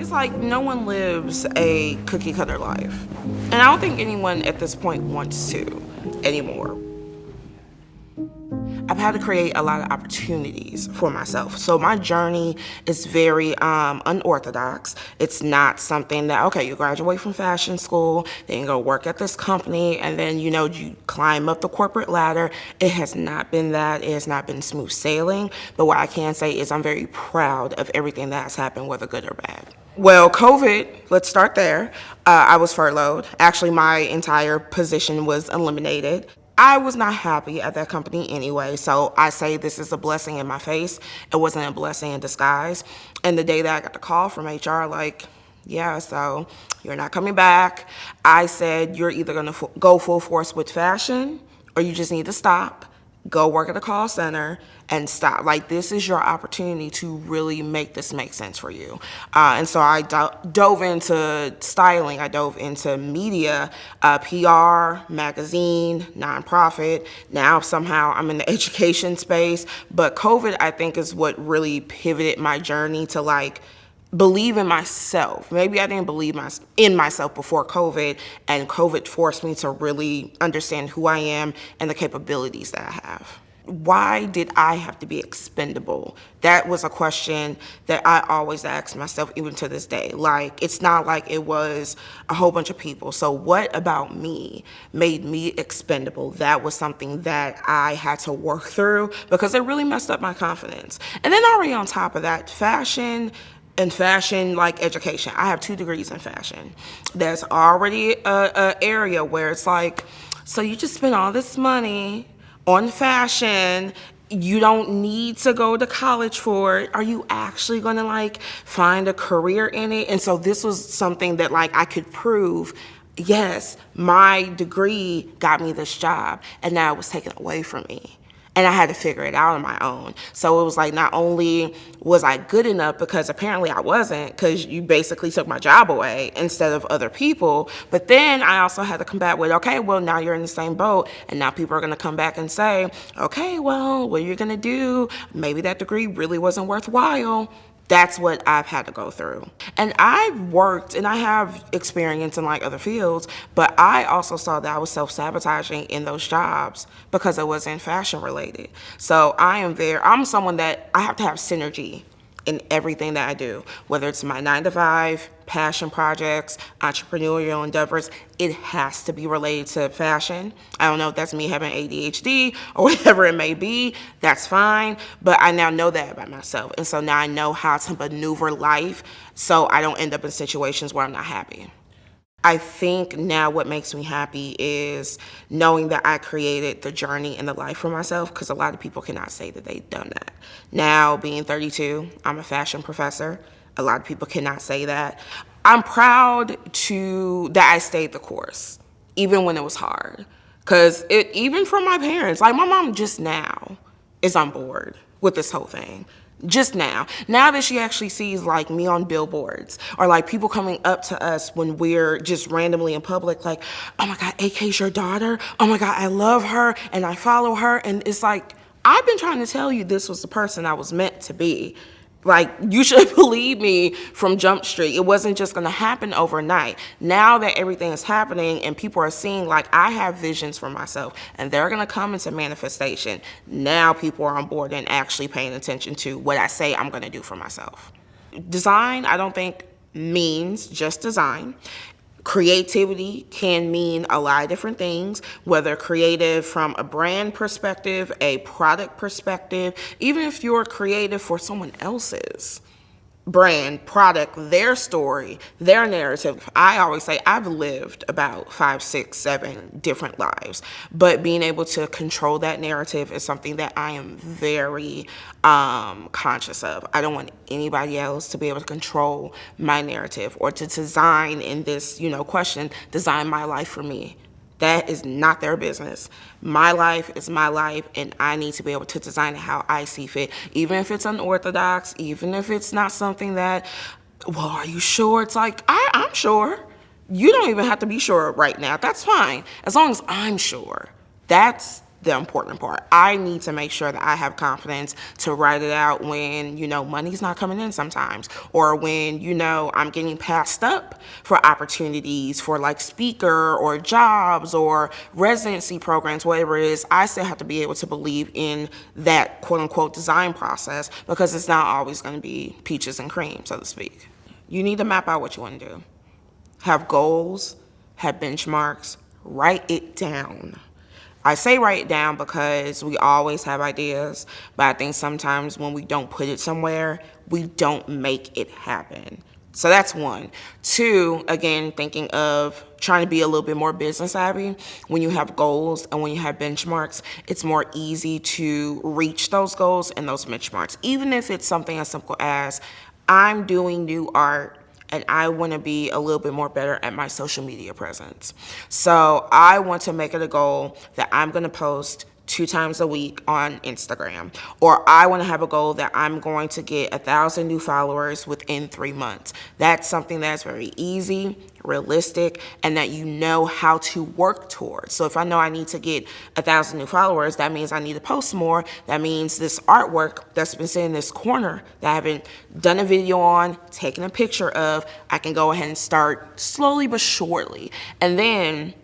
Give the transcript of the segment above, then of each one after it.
it's like no one lives a cookie cutter life. And I don't think anyone at this point wants to anymore. I've had to create a lot of opportunities for myself. So my journey is very unorthodox. It's not something that, okay, you graduate from fashion school, then you go work at this company, and then, you climb up the corporate ladder. It has not been that. It has not been smooth sailing. But what I can say is I'm very proud of everything that has happened, whether good or bad. Well, COVID, let's start there. I was furloughed. Actually, my entire position was eliminated. I was not happy at that company anyway, so I say this is a blessing in my face. It wasn't a blessing in disguise. And the day that I got the call from HR, yeah, so you're not coming back. I said, you're either gonna go full force with fashion or you just need to stop, go work at a call center and stop. This is your opportunity to really make this make sense for you. And so I dove into styling, I dove into media, PR, magazine, nonprofit. Now somehow I'm in the education space. But COVID, I think, is what really pivoted my journey to believe in myself. Maybe I didn't believe in myself before COVID, and COVID forced me to really understand who I am and the capabilities that I have. Why did I have to be expendable? That was a question that I always ask myself, even to this day. It's not like it was a whole bunch of people. So what about me made me expendable? That was something that I had to work through because it really messed up my confidence. And then already on top of that, fashion, education. I have 2 degrees in fashion. There's already a area where it's so you just spend all this money on fashion, you don't need to go to college for it. Are you actually gonna find a career in it? And so this was something that I could prove, yes, my degree got me this job, and now it was taken away from me. And I had to figure it out on my own. So it was not only was I good enough, because apparently I wasn't, because you basically took my job away instead of other people, but then I also had to combat with, okay, well, now you're in the same boat, and now people are gonna come back and say, okay, well, what are you gonna do? Maybe that degree really wasn't worthwhile. That's what I've had to go through. And I've worked and I have experience in other fields, but I also saw that I was self-sabotaging in those jobs because it wasn't fashion related. So I'm someone that I have to have synergy in everything that I do, whether it's my 9-to-5, passion projects, entrepreneurial endeavors. It has to be related to fashion. I don't know if that's me having ADHD or whatever it may be, that's fine, but I now know that about myself. And so now I know how to maneuver life so I don't end up in situations where I'm not happy. I think now what makes me happy is knowing that I created the journey and the life for myself, because a lot of people cannot say that they've done that. Now, being 32, I'm a fashion professor. A lot of people cannot say that. I'm proud that I stayed the course, even when it was hard. Because even from my parents, my mom just now is on board with this whole thing. Just now that she actually sees me on billboards or people coming up to us when we're just randomly in public, oh my God, AK's your daughter? Oh my God, I love her and I follow her. And it's I've been trying to tell you this was the person I was meant to be. You should believe me from Jump Street. It wasn't just gonna happen overnight. Now that everything is happening and people are seeing I have visions for myself and they're gonna come into manifestation, now people are on board and actually paying attention to what I say I'm gonna do for myself. Design, I don't think means just design. Creativity can mean a lot of different things, whether creative from a brand perspective, a product perspective, even if you're creative for someone else's brand, product, their story, their narrative. I always say I've lived about 5, 6, 7 different lives, but being able to control that narrative is something that I am very conscious of. I don't want anybody else to be able to control my narrative or to design in this, question, design my life for me. That is not their business. My life is my life, and I need to be able to design it how I see fit, even if it's unorthodox, even if it's not something that, well, are you sure? It's I'm sure. You don't even have to be sure right now. That's fine. As long as I'm sure. That's the important part. I need to make sure that I have confidence to write it out when, money's not coming in sometimes, or when, I'm getting passed up for opportunities for like speaker or jobs or residency programs, whatever it is. I still have to be able to believe in that quote unquote design process, because it's not always going to be peaches and cream, so to speak. You need to map out what you want to do. Have goals, have benchmarks, write it down. I say write it down because we always have ideas, but I think sometimes when we don't put it somewhere, we don't make it happen. So that's one. Two, again, thinking of trying to be a little bit more business savvy. When you have goals and when you have benchmarks, it's more easy to reach those goals and those benchmarks. Even if it's something as simple as, I'm doing new art and I want to be a little bit more better at my social media presence. So I want to make it a goal that I'm going to post 2 times a week on Instagram, or I want to have a goal that I'm going to get 1,000 new followers within 3 months. That's something that's very easy, realistic, and that you know how to work towards. So if I know I need to get 1,000 new followers, that means I need to post more. That means this artwork that's been sitting in this corner that I haven't done a video on, taken a picture of, I can go ahead and start slowly but surely. And then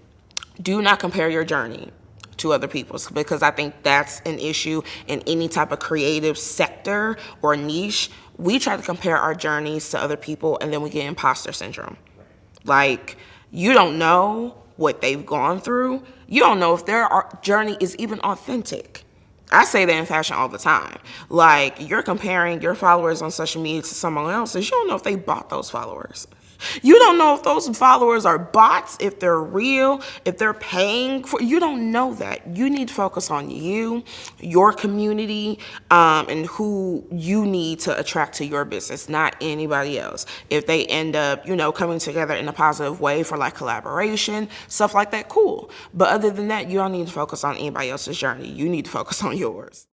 do not compare your journey to other people's, because I think that's an issue in any type of creative sector or niche. We try to compare our journeys to other people, and then we get imposter syndrome. Like, you don't know what they've gone through. You don't know if their journey is even authentic. I say that in fashion all the time. Like, you're comparing your followers on social media to someone else's. You don't know if they bought those followers. You don't know if those followers are bots, if they're real, if they're paying for. You don't know that. You need to focus on you, your community, and who you need to attract to your business, not anybody else. If they end up, coming together in a positive way for like collaboration, stuff like that, cool. But other than that, you don't need to focus on anybody else's journey. You need to focus on yours.